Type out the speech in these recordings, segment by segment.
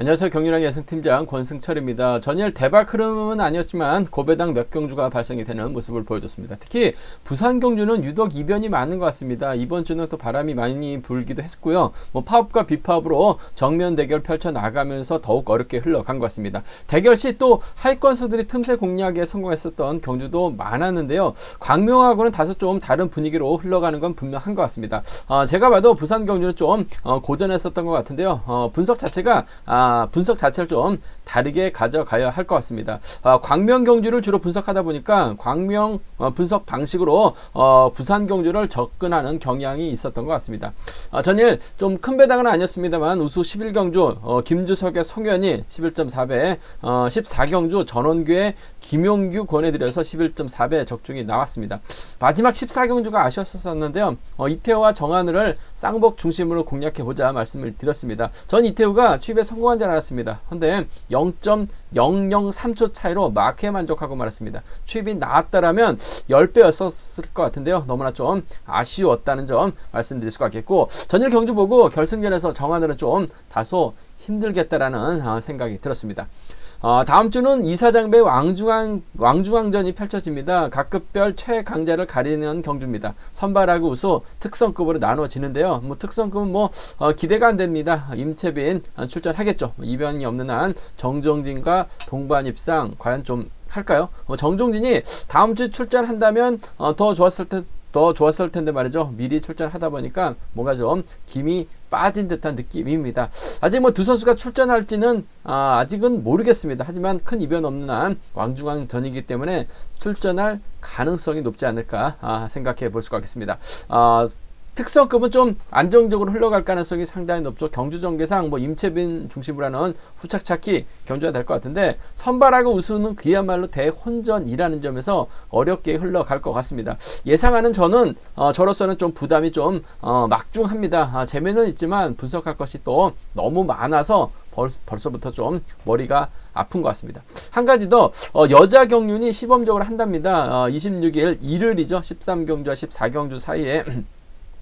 안녕하세요. 경륜왕 예승팀장 권승철입니다. 전일 대박 흐름은 아니었지만 고배당 몇 경주가 발생이 되는 모습을 보여줬습니다. 특히 부산 경주는 유독 이변이 많은 것 같습니다. 이번 주는 또 바람이 많이 불기도 했고요. 파업과 비파업으로 정면 대결 펼쳐 나가면서 더욱 어렵게 흘러간 것 같습니다. 대결 시 또 하위권 선수들이 틈새 공략에 성공했었던 경주도 많았는데요. 광명하고는 다소 좀 다른 분위기로 흘러가는 건 분명한 것 같습니다. 제가 봐도 부산 경주는 좀 고전했었던 것 같은데요. 분석 자체를 좀 다르게 가져가야 할 것 같습니다. 광명 경주를 주로 분석하다 보니까 광명 분석 방식으로 부산 경주를 접근하는 경향이 있었던 것 같습니다. 전일 좀 큰 배당은 아니었습니다만 우수 11경주 김주석의 송현이 11.4배, 14경주 전원규의 김용규 권해드려서 11.4배 적중이 나왔습니다. 마지막 14경주가 아쉬웠었는데요. 이태우와 정하늘을 쌍복 중심으로 공략해보자 말씀을 드렸습니다. 전 이태우가 취입에 성공한 줄 알았습니다. 근데 0.003초 차이로 마크에 만족하고 말았습니다. 취입이 나왔다라면 10배였었을 것 같은데요. 너무나 좀 아쉬웠다는 점 말씀드릴 수가 있겠고, 전일 경주 보고 결승전에서 정하늘은 좀 다소 힘들겠다라는 생각이 들었습니다. 다음 주는 이사장배 왕중왕전이 펼쳐집니다. 각급별 최강자를 가리는 경주입니다. 선발하고 우수 특성급으로 나눠지는데요. 특성급은 기대가 안 됩니다. 임채빈 출전하겠죠. 이변이 없는 한 정종진과 동반입상 과연 좀 할까요? 정종진이 다음 주 출전한다면 더 좋았을 텐데 말이죠. 미리 출전하다 보니까 뭔가 좀 김이 빠진 듯한 느낌입니다. 아직 두 선수가 출전할지는 아직은 모르겠습니다. 하지만 큰 이변 없는 한 왕중왕전이기 때문에 출전할 가능성이 높지 않을까 생각해 볼 수가 있겠습니다. 특성급은 좀 안정적으로 흘러갈 가능성이 상당히 높죠. 경주전개상 임채빈 중심으로 하는 후착착기 경주가 될 것 같은데, 선발하고 우수는 그야말로 대혼전이라는 점에서 어렵게 흘러갈 것 같습니다. 예상하는 저로서는 좀 부담이 좀 막중합니다. 재미는 있지만 분석할 것이 또 너무 많아서 벌써부터 좀 머리가 아픈 것 같습니다. 한 가지 더, 여자 경륜이 시범적으로 한답니다. 26일 일요일이죠. 13경주와 14경주 사이에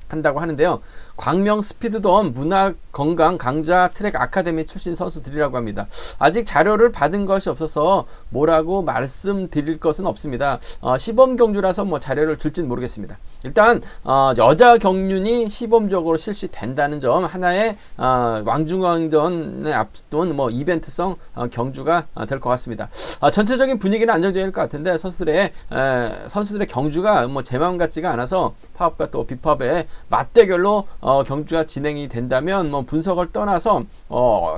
한다고 하는데요. 광명 스피드돔 문화건강 강자 트랙 아카데미 출신 선수들이라고 합니다. 아직 자료를 받은 것이 없어서 뭐라고 말씀드릴 것은 없습니다. 시범 경주라서 자료를 줄지는 모르겠습니다. 일단 여자 경륜이 시범적으로 실시된다는 점 하나의 왕중왕전에 앞둔 이벤트성 경주가 될 것 같습니다. 전체적인 분위기는 안정적일 것 같은데 선수들의 경주가 제 마음 같지가 않아서 파업과 또 비파업에 맞대결로 경주가 진행이 된다면 분석을 떠나서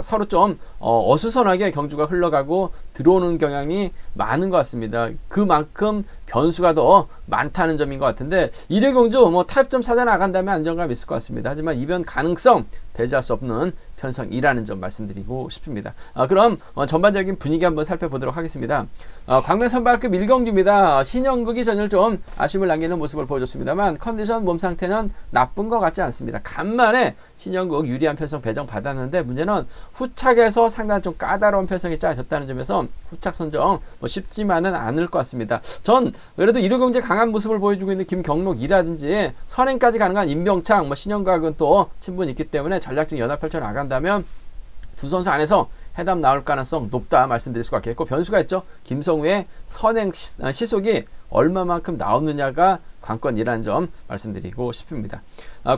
서로 좀 어수선하게 경주가 흘러가고 들어오는 경향이 많은 것 같습니다. 그만큼 변수가 더 많다는 점인 것 같은데, 1회 경주 타협점 찾아 나간다면 안정감 있을 것 같습니다. 하지만 이변 가능성 배제할 수 없는 편성이라는 점 말씀드리고 싶습니다. 그럼 전반적인 분위기 한번 살펴보도록 하겠습니다. 광명 선발급 1경주입니다. 신영국이 전일 좀 아쉬움을 남기는 모습을 보여줬습니다만 컨디션 몸 상태는 나쁜 것 같지 않습니다. 간만에 신영국 유리한 편성 배정 받았는데, 문제는 후착에서 상당히 좀 까다로운 편성이 짜졌다는 점에서 후착 선정 쉽지만은 않을 것 같습니다. 전 그래도 1호 경제 강한 모습을 보여주고 있는 김경록이라든지 선행까지 가능한 임병창, 신영각은 또 친분이 있기 때문에 전략적 연합 펼쳐 나간다면 두 선수 안에서 해답 나올 가능성 높다 말씀드릴 수가 있겠고, 변수가 있죠. 김성우의 선행 시속이 얼마만큼 나오느냐가 관건이라는 점 말씀드리고 싶습니다.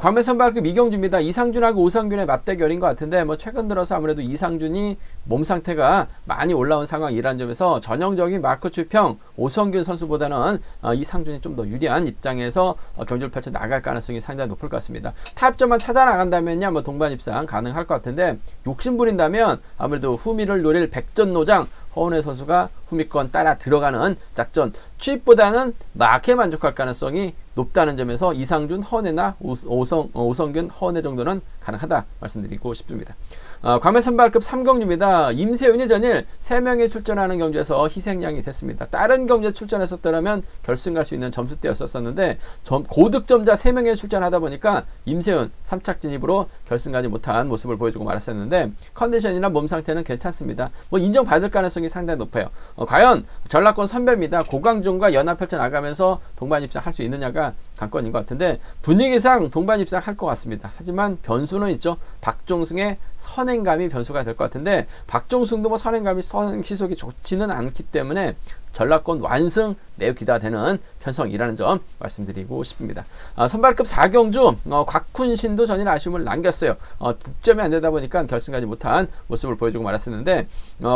광명 선발급 이경주입니다. 이상준하고 오성균의 맞대결인 것 같은데 최근 들어서 아무래도 이상준이 몸 상태가 많이 올라온 상황이라는 점에서 전형적인 마크 추평 오성균 선수보다는 이상준이 좀 더 유리한 입장에서 경주를 펼쳐 나갈 가능성이 상당히 높을 것 같습니다. 타협점만 찾아 나간다면야 동반 입상 가능할 것 같은데, 욕심 부린다면 아무래도 후미를 노릴 백전노장 허은혜 선수가 후미권 따라 들어가는 작전, 취입보다는 마크에 만족할 가능성이 높다는 점에서 이상준, 허은혜나 오성균, 허은혜 정도는 가능하다 말씀드리고 싶습니다. 광명 선발급 3경주입니다. 임세윤이 전일 3명이 출전하는 경주에서 희생양이 됐습니다. 다른 경주에 출전했었더라면 결승 갈 수 있는 점수대였었는데 고득점자 3명이 출전하다 보니까 임세윤 3착 진입으로 결승 가지 못한 모습을 보여주고 말았었는데, 컨디션이나 몸 상태는 괜찮습니다. 인정받을 가능성이 상당히 높아요. 과연 전라권 선배입니다. 고강준과 연합 펼쳐 나가면서 동반 입상할 수 있느냐가 관건인 것 같은데 분위기상 동반 입상할 것 같습니다. 하지만 변수는 있죠. 박종승의 선행감이 변수가 될 것 같은데 박종승도 뭐 선행감이 시속이 좋지는 않기 때문에 전라권 완승 매우 기대되는 편성이라는 점 말씀드리고 싶습니다. 선발급 4경주 곽훈신도 전일 아쉬움을 남겼어요. 득점이 안 되다 보니까 결승 가지 못한 모습을 보여주고 말았었는데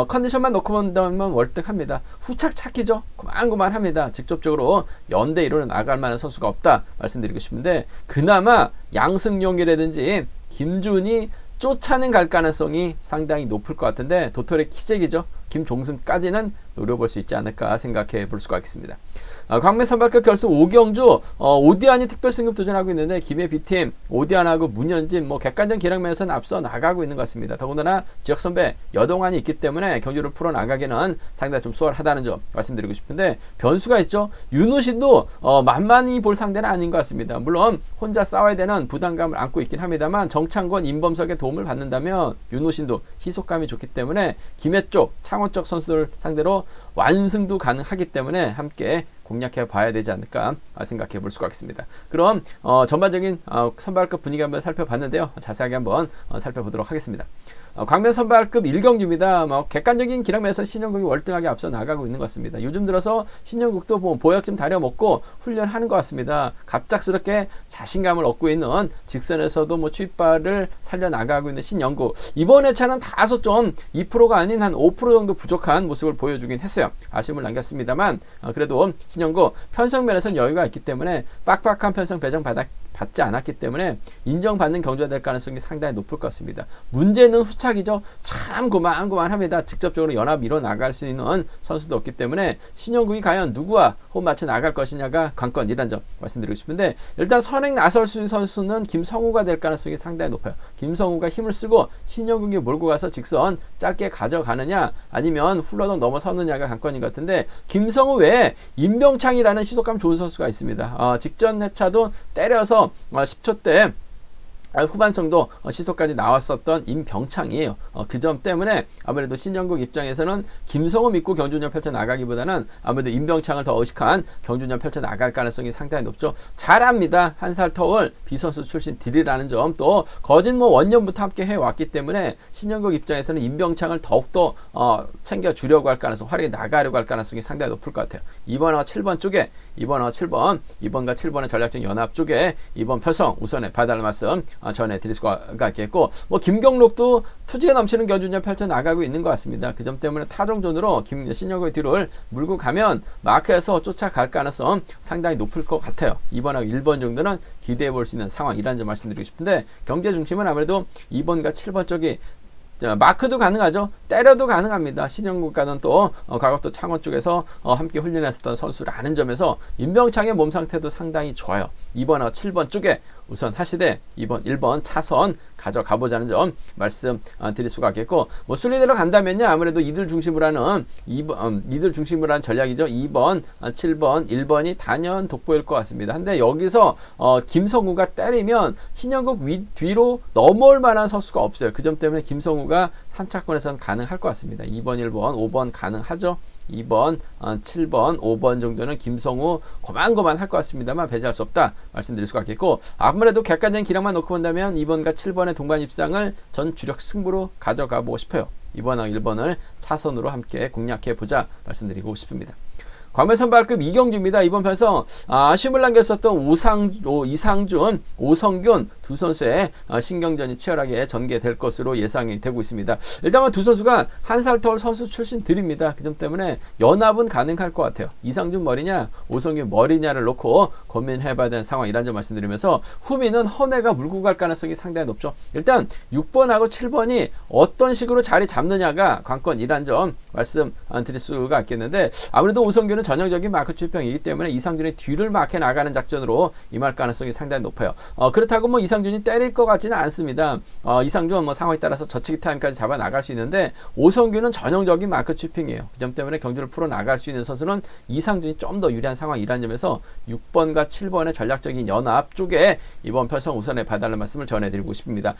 컨디션만 놓고 본다면 월등합니다. 후착 착기죠. 그만합니다. 직접적으로 연대 1호로 나갈 만한 선수가 없다 말씀드리고 싶은데 그나마 양승용이라든지 김준이 쫓아는 갈 가능성이 상당히 높을 것 같은데 도토리 키재기죠. 김종승까지는 노려볼 수 있지 않을까 생각해 볼 수가 있습니다. 광명 선발급 결승 5경주 오디안이 특별 승급 도전하고 있는데 김해 B팀 오디안하고 문현진 객관적 기량면에서는 앞서 나가고 있는 것 같습니다. 더군다나 지역 선배 여동안이 있기 때문에 경주를 풀어 나가기는 상당히 좀 수월하다는 점 말씀드리고 싶은데 변수가 있죠. 윤우신도 만만히 볼 상대는 아닌 것 같습니다. 물론 혼자 싸워야 되는 부담감을 안고 있긴 합니다만 정창권 임범석의 도움을 받는다면 윤우신도 희속감이 좋기 때문에 김해 쪽 창원 쪽 선수들 상대로 완승도 가능하기 때문에 함께 공략해 봐야 되지 않을까 생각해 볼 수가 있습니다. 그럼 전반적인 선발급 분위기 한번 살펴봤는데요. 자세하게 한번 살펴보도록 하겠습니다. 광명 선발급 1경주입니다. 객관적인 기량면에서 신영국이 월등하게 앞서 나가고 있는 것 같습니다. 요즘 들어서 신영국도 보약 좀 다려먹고 훈련하는 것 같습니다. 갑작스럽게 자신감을 얻고 있는 직선에서도 추입발을 살려나가고 있는 신영국. 이번 회차는 다소 좀 2%가 아닌 한 5% 정도 부족한 모습을 보여주긴 했어요. 아쉬움을 남겼습니다만 그래도 신영국 편성면에서는 여유가 있기 때문에 빡빡한 편성 배정 받지 않았기 때문에 인정받는 경주가 될 가능성이 상당히 높을 것 같습니다. 문제는 후착이죠. 참 고만합니다. 직접적으로 연합 밀어 나갈 수 있는 선수도 없기 때문에 신영국이 과연 누구와 호흡 맞춰 나갈 것이냐가 관건이라는 점 말씀드리고 싶은데 일단 선행 나설 수 있는 선수는 김성우가 될 가능성이 상당히 높아요. 김성우가 힘을 쓰고 신영국이 몰고 가서 직선 짧게 가져가느냐 아니면 훌러덩 넘어서느냐가 관건인 것 같은데 김성우 외에 임병창이라는 시속감 좋은 선수가 있습니다. 직전 회차도 때려서 10초대 후반 정도 시속까지 나왔었던 임병창이에요. 그 점 때문에 아무래도 신영국 입장에서는 김성우 믿고 경주전 펼쳐 나가기보다는 아무래도 임병창을 더 의식한 경주전 펼쳐 나갈 가능성이 상당히 높죠. 잘합니다. 한 살 터울 비선수 출신 딜이라는 점 또 거진 원년부터 함께 해왔기 때문에 신영국 입장에서는 임병창을 더욱더 챙겨주려고 할 가능성, 활약에 나가려고 할 가능성이 상당히 높을 것 같아요. 2번하고 7번 쪽에 2번과 7번의 전략적 연합 쪽에 2번 편성 우선에 봐달라는 말씀 전해드릴 수가 있겠고 김경록도 투지가 넘치는 경주전 펼쳐 나가고 있는 것 같습니다. 그 점 때문에 타종전으로 신영국의 뒤를 물고 가면 마크에서 쫓아갈 가능성 상당히 높을 것 같아요. 2번하고 1번 정도는 기대해 볼 수 있는 상황이라는 점 말씀드리고 싶은데 경제 중심은 아무래도 2번과 7번 쪽이 마크도 가능하죠. 때려도 가능합니다. 신영국과는 또 과거 또 창원 쪽에서 함께 훈련했었던 선수라는 점에서 임병창의 몸 상태도 상당히 좋아요. 2번하고 7번 쪽에 우선 하시되 2번, 1번 차선 가져가 보자는 점 말씀 드릴 수가 있겠고 순리대로 간다면요 아무래도 이들 중심으로 하는 전략이죠. 2번, 7번, 1번이 단연 돋보일 것 같습니다. 근데 여기서 김성우가 때리면 신영국 뒤로 넘어올 만한 선수가 없어요. 그 점 때문에 김성우가 3차권에서는 가능할 것 같습니다. 2번, 1번, 5번 가능하죠. 2번, 7번, 5번 정도는 김성우 고만할 것 같습니다만 배제할 수 없다 말씀드릴 수가 있겠고 아무래도 객관적인 기량만 놓고 본다면 2번과 7번의 동반 입상을 전 주력 승부로 가져가 보고 싶어요. 2번하고 1번을 차선으로 함께 공략해 보자 말씀드리고 싶습니다. 광명 선발급 2경주입니다. 이번 편성 아쉬움을 남겼었던 이상준, 오성균 두 선수의 신경전이 치열하게 전개될 것으로 예상이 되고 있습니다. 일단 두 선수가 한 살 터울 선수 출신들입니다. 그 점 때문에 연합은 가능할 것 같아요. 이상준 머리냐 오성균 머리냐를 놓고 고민해봐야 되는 상황이라는 점 말씀드리면서 후미는 헌해가 물고 갈 가능성이 상당히 높죠. 일단 6번하고 7번이 어떤 식으로 자리 잡느냐가 관건이라는 점 말씀드릴 수가 있겠는데 아무래도 오성균은 전형적인 마크 출평이기 때문에 이상준의 뒤를 막해 나가는 작전으로 임할 가능성이 상당히 높아요. 그렇다고 이상준이 때릴 것 같지는 않습니다. 이상준 상황에 따라서 저치기 타임까지 잡아 나갈 수 있는데 오성균은 전형적인 마크 출평이에요. 그 점 때문에 경주를 풀어 나갈 수 있는 선수는 이상준이 좀 더 유리한 상황이라는 점에서 6번과 7번의 전략적인 연합 쪽에 이번 편성 우선에 봐달라는 말씀을 전해드리고 싶습니다.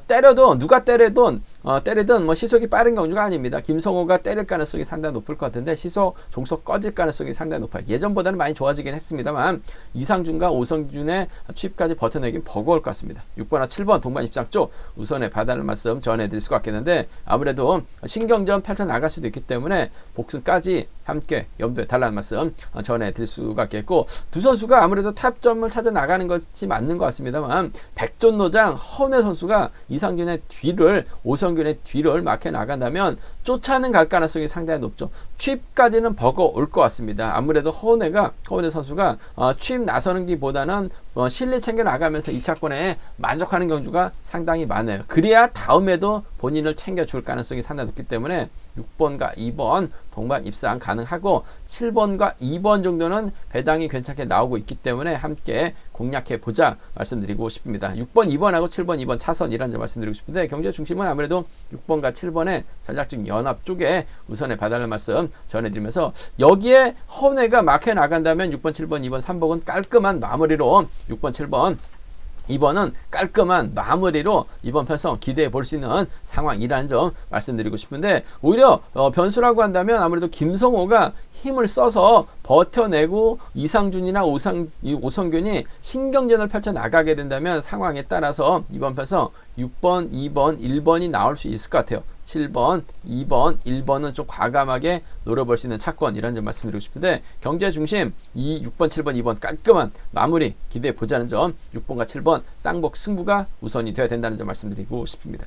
때려도 누가 때려도 때리든 뭐 시속이 빠른 경주가 아닙니다. 김성호가 때릴 가능성이 상당히 높을 것 같은데 시속 종속 꺼질 가능성이 상당히 높아요. 예전보다는 많이 좋아지긴 했습니다만 이상준과 오성준의 취입까지 버텨내긴 버거울 것 같습니다. 6번과 7번 동반 입상 쪽 우선에 받아낼 말씀 전해드릴 수가 있겠는데 아무래도 신경전 펼쳐나갈 수도 있기 때문에 복승까지 함께 염두에 달라는 말씀 전해드릴 수가 있겠고 두 선수가 아무래도 탑점을 찾아 나가는 것이 맞는 것 같습니다만 백존노장 허은혜 선수가 이상준의 뒤를 오성균의 뒤를 막혀 나간다면 쫓아는 갈 가능성이 상당히 높죠. 취입까지는 버거울 것 같습니다. 아무래도 허은혜 선수가 취입 나서는 기보다는 실리 챙겨 나가면서 2차권에 만족하는 경주가 상당히 많아요. 그래야 다음에도 본인을 챙겨줄 가능성이 상당히 높기 때문에 6번과 2번 동반 입상 가능하고 7번과 2번 정도는 배당이 괜찮게 나오고 있기 때문에 함께 공략해 보자 말씀드리고 싶습니다. 6번, 2번하고 7번, 2번 차선이라는 점 말씀드리고 싶은데 경제 중심은 아무래도 6번과 7번의 전략적 연합 쪽에 우선에 받아낼 말씀 전해드리면서 여기에 허은혜가 막혀 나간다면 6번, 7번, 2번, 3번은 깔끔한 마무리로 6번, 7번 2번은 깔끔한 마무리로 이번 편성 기대해 볼 수 있는 상황이라는 점 말씀드리고 싶은데 오히려 변수라고 한다면 아무래도 김성호가 힘을 써서 버텨내고 이상준이나 오성균이 신경전을 펼쳐나가게 된다면 상황에 따라서 이번 편성 6번, 2번, 1번이 나올 수 있을 것 같아요. 7번, 2번, 1번은 좀 과감하게 노려볼 수 있는 차권이라는 점 말씀드리고 싶은데 경제 중심 6번, 7번, 2번 깔끔한 마무리 기대해 보자는 점 6번과 7번 쌍복 승부가 우선이 되어야 된다는 점 말씀드리고 싶습니다.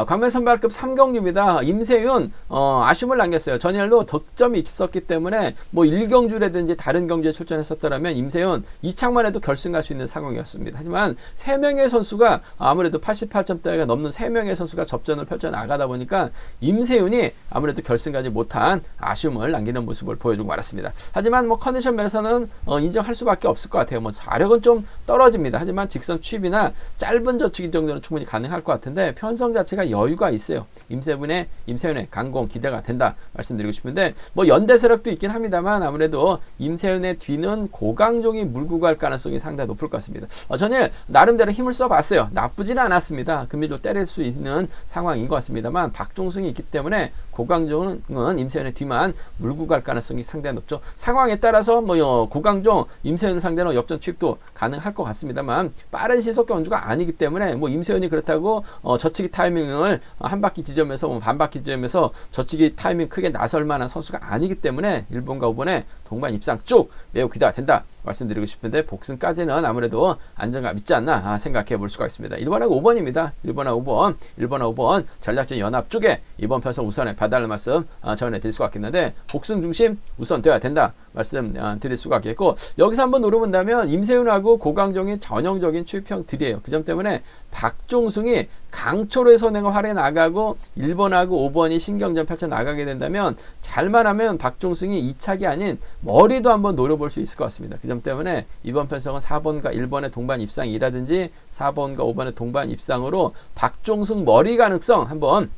광면 선발급 3경주입니다. 임세윤 아쉬움을 남겼어요. 전일로 득점이 있었기 때문에 뭐 1경주라든지 다른 경주에 출전했었더라면 임세윤 2창만 해도 결승 갈 수 있는 상황이었습니다. 하지만 3명의 선수가 아무래도 88점대가 넘는 3명의 선수가 접전을 펼쳐나가다 보니까 임세윤이 아무래도 결승 가지 못한 아쉬움을 남기는 모습을 보여주고 말았습니다. 하지만 뭐 컨디션 면에서는 인정할 수밖에 없을 것 같아요. 뭐 자력은 좀 떨어집니다. 하지만 직선 취입이나 짧은 저축이 정도는 충분히 가능할 것 같은데 편성 자체가 여유가 있어요. 임세윤의 강공 기대가 된다 말씀드리고 싶은데 뭐 연대 세력도 있긴 합니다만 아무래도 임세윤의 뒤는 고강종이 물고 갈 가능성이 상당히 높을 것 같습니다. 전일 나름대로 힘을 써봤어요. 나쁘지는 않았습니다. 금리로 때릴 수 있는 상황인 것 같습니다만 박종승이 있기 때문에 고강종은 임세윤의 뒤만 물고 갈 가능성이 상당히 높죠. 상황에 따라서 뭐 고강종 임세윤 상대로 역전 취입도 가능할 것 같습니다만 빠른 시속 경주가 아니기 때문에 뭐 임세윤이 그렇다고 저치기 타이밍을 한 바퀴 지점에서 반 바퀴 지점에서 저치기 타이밍 크게 나설 만한 선수가 아니기 때문에 1번과 5번에 동반 입상 쪽 매우 기대가 된다 말씀드리고 싶은데 복승까지는 아무래도 안정감 있지 않나 생각해 볼 수가 있습니다. 1번하고 5번입니다. 1번하고 5번 전략적 연합 쪽에 이번 편성 우선에 받아낼 말씀 전해드릴 수가 있겠는데 복승 중심 우선 되어야 된다 말씀 드릴 수가 있겠고 여기서 한번 노려본다면 임세윤하고 고강정이 전형적인 취입형들이에요. 그 점 때문에 박종승이 강초로의 선행을 활용해 나가고 1번하고 5번이 신경전 펼쳐 나가게 된다면 잘만 하면 박종승이 2착이 아닌 머리도 한번 노려볼 수 있을 것 같습니다. 그 점 때문에 이번 편성은 4번과 1번의 동반 입상이라든지 4번과 5번의 동반 입상으로 박종승 머리 가능성 한번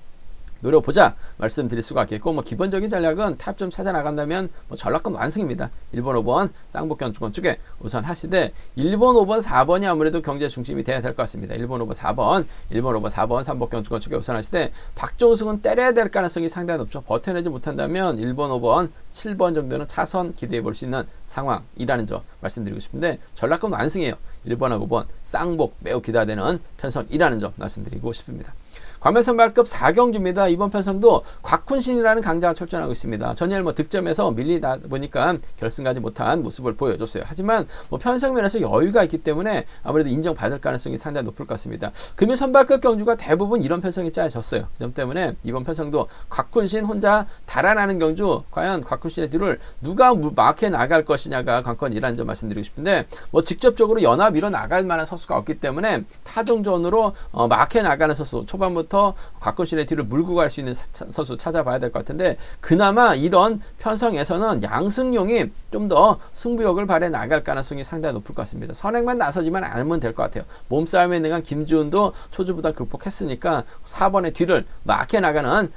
노려보자 말씀드릴 수가 있겠고 뭐 기본적인 전략은 탑 좀 찾아 나간다면 뭐 전략권 완승입니다. 1번, 5번 쌍복견 주권 쪽에 우선 하시되 1번, 5번, 4번이 아무래도 경제 중심이 돼야 될 것 같습니다. 1번, 5번, 4번 1번, 5번, 4번 쌍복견 주권 쪽에 우선 하시되 박종승은 때려야 될 가능성이 상당히 높죠. 버텨내지 못한다면 1번, 5번, 7번 정도는 차선 기대해 볼 수 있는 상황이라는 점 말씀드리고 싶은데 전략권 완승이에요. 1번하고 5번 쌍복 매우 기대되는 편성이라는 점 말씀드리고 싶습니다. 광면선발급 4경주입니다. 이번 편성도 곽훈신이라는 강자가 출전하고 있습니다. 전일 뭐 득점에서 밀리다 보니까 결승 가지 못한 모습을 보여줬어요. 하지만 뭐 편성면에서 여유가 있기 때문에 아무래도 인정받을 가능성이 상당히 높을 것 같습니다. 금일 선발급 경주가 대부분 이런 편성이 짜여졌어요. 그 점 때문에 이번 편성도 곽훈신 혼자 달아나는 경주 과연 곽훈신의 뒤를 누가 막해 나갈 것이냐가 관건이라는 점 말씀드리고 싶은데 뭐 직접적으로 연합 밀어 나갈 만한 선수가 없기 때문에 타종전으로 막해 나가는 선수 초반부터 곽훈신의 뒤를 물고 갈 수 있는 선수 찾아봐야 될 것 같은데 그나마 이런 편성에서는 양승용이 좀 더 승부욕을 발휘해 나갈 가능성이 상당히 높을 것 같습니다. 선행만 나서지만 않으면 될 것 같아요. 몸싸움에 능한 김지훈도 초주부담 극복했으니까 4번의 뒤를 막해 나가는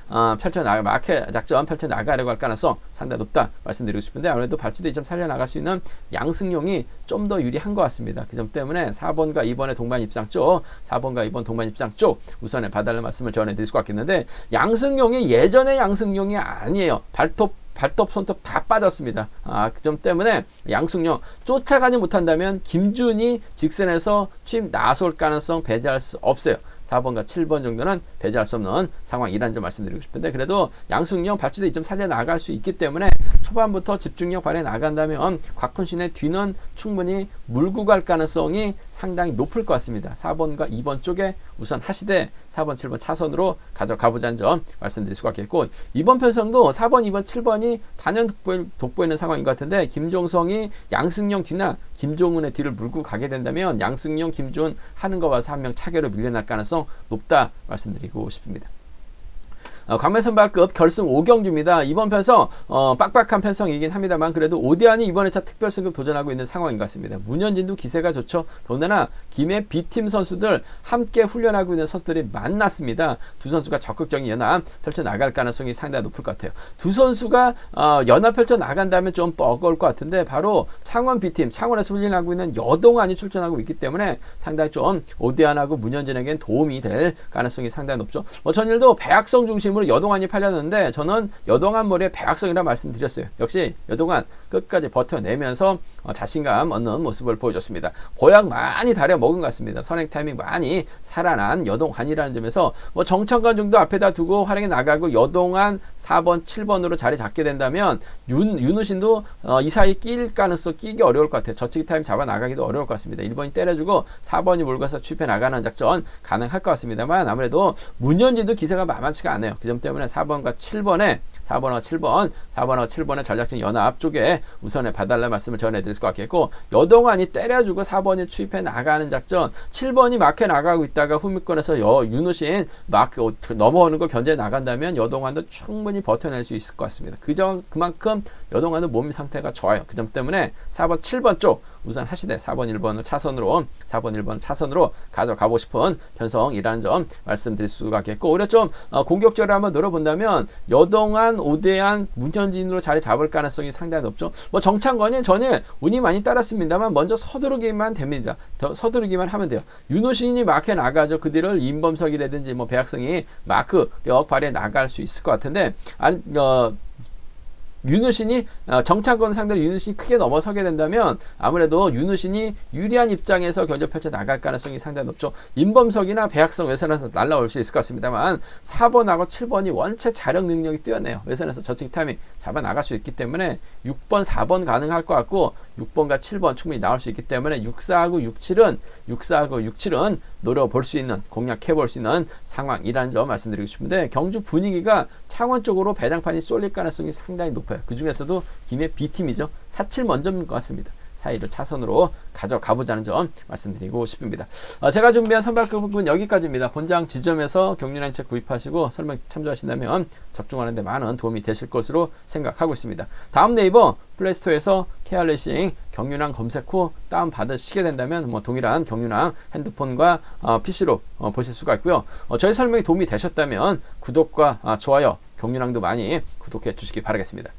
막해 작전 펼쳐 나가려고 할 가능성 상당히 높다 말씀드리고 싶은데 아무래도 발주대 2.4년 나갈 수 있는 양승용이 좀 더 유리한 것 같습니다. 그 점 때문에 4번과 2번의 동반 입장 쪽, 4번과 2번 동반 입장 쪽 우선에 봐달라는 말씀을 전해드릴 수가 있겠는데, 양승용이 예전의 양승용이 아니에요. 발톱, 손톱 다 빠졌습니다. 그 점 때문에 양승용 쫓아가지 못한다면 김준이 직선에서 취임 나설 가능성 배제할 수 없어요. 4번과 7번 정도는 배제할 수 없는 상황이라는 점 말씀드리고 싶은데, 그래도 양승용 발주대 2점 살려 나갈 수 있기 때문에 초반부터 집중력 발휘 나간다면 곽훈신의 뒤는 충분히 물고 갈 가능성이 상당히 높을 것 같습니다. 4번과 2번 쪽에 우선 하시되 4번, 7번 차선으로 가져가보자는 점 말씀드릴 수가 있겠고, 이번 편성도 4번, 2번, 7번이 단연 돋보이는 상황인 것 같은데, 김종성이 양승용 뒤나 김종훈의 뒤를 물고 가게 된다면 양승용, 김종훈 하는 거 봐서 한 명 차계로 밀려날 가능성 높다 말씀드리고 싶습니다. 광매선발급 결승 5경주입니다. 이번 편성 빡빡한 편성이긴 합니다만 그래도 오대안이 이번에 차 특별승급 도전하고 있는 상황인 것 같습니다. 문현진도 기세가 좋죠. 더군다나 김해 B팀 선수들 함께 훈련하고 있는 선수들이 만났습니다. 두 선수가 적극적인 연합 펼쳐나갈 가능성이 상당히 높을 것 같아요. 두 선수가 연합 펼쳐나간다면 좀 버거울 것 같은데, 바로 창원 B팀, 창원에서 훈련하고 있는 여동안이 출전하고 있기 때문에 상당히 좀 오대안하고 문현진에겐 도움이 될 가능성이 상당히 높죠. 전일도 배학성 중심으로 여동안이 팔렸는데 저는 여동안 머리에 배학성이라 말씀드렸어요. 역시 여동안 끝까지 버텨내면서 자신감 얻는 모습을 보여줬습니다. 보약 많이 다려 먹은 것 같습니다. 선행 타이밍 많이 살아난 여동안이라는 점에서 정창관 정도 앞에다 두고 활용해 나가고 여동안 4번, 7번으로 자리 잡게 된다면 윤우신도 이 사이 끼기 어려울 것 같아요. 저치기 타임 잡아 나가기도 어려울 것 같습니다. 1번이 때려주고 4번이 몰고 가서 취입해 나가는 작전 가능할 것 같습니다만, 아무래도 문현진도 기세가 만만치가 않아요. 그 점 때문에 4번과 7번의 전략적 연합 쪽에 우선에 봐달라는 말씀을 전해드릴 것 같겠고, 여동안이 때려주고 4번이 추입해 나가는 작전, 7번이 마크에 나가고 있다가 후미권에서 윤우신 마크 넘어오는 거 견제 나간다면 여동안도 충분히 버텨낼 수 있을 것 같습니다. 그만큼 여동안은 몸 상태가 좋아요. 그 점 때문에 4번, 7번 쪽 우선 하시되 4번, 1번 차선으로 가져가고 싶은 편성이라는 점 말씀드릴 수가 있겠고, 오히려 좀 공격적으로 한번 노려본다면 여동안, 오대안, 문현진으로 자리 잡을 가능성이 상당히 높죠. 정창건이 전에 운이 많이 따랐습니다만 먼저 서두르기만 됩니다. 서두르기만 하면 돼요. 윤호신이 마크에 나가죠. 그 뒤를 임범석이라든지 배학성이 마크력 발휘해 나갈 수 있을 것 같은데, 윤우신이 정창권 상대로 윤우신이 크게 넘어서게 된다면 아무래도 윤우신이 유리한 입장에서 견제 펼쳐 나갈 가능성이 상당히 높죠. 임범석이나 배학성 외선에서 날라올 수 있을 것 같습니다만 4번하고 7번이 원체 자력 능력이 뛰어내요. 외선에서 저치기 타이밍 잡아 나갈 수 있기 때문에 6번, 4번 가능할 것 같고 6번과 7번 충분히 나올 수 있기 때문에 6, 4하고 67은 노려볼 수 있는, 공략해볼 수 있는 상황이라는 점 말씀드리고 싶은데, 경주 분위기가 창원 쪽으로 배당판이 쏠릴 가능성이 상당히 높아요. 그 중에서도 김해 B팀이죠. 4-7 먼저인 것 같습니다. 사이를 차선으로 가져가보자는 점 말씀드리고 싶습니다. 제가 준비한 선발급은 여기까지입니다. 본장 지점에서 경륜한 책 구입하시고 설명 참조하신다면 적중하는 데 많은 도움이 되실 것으로 생각하고 있습니다. 다음 네이버 플레이스토어에서 KR레이싱 경륜한 검색 후 다운받으시게 된다면 동일한 경륜한 핸드폰과 PC로 보실 수가 있고요. 저희 설명이 도움이 되셨다면 구독과 좋아요, 경륜항도 많이 구독해 주시기 바라겠습니다.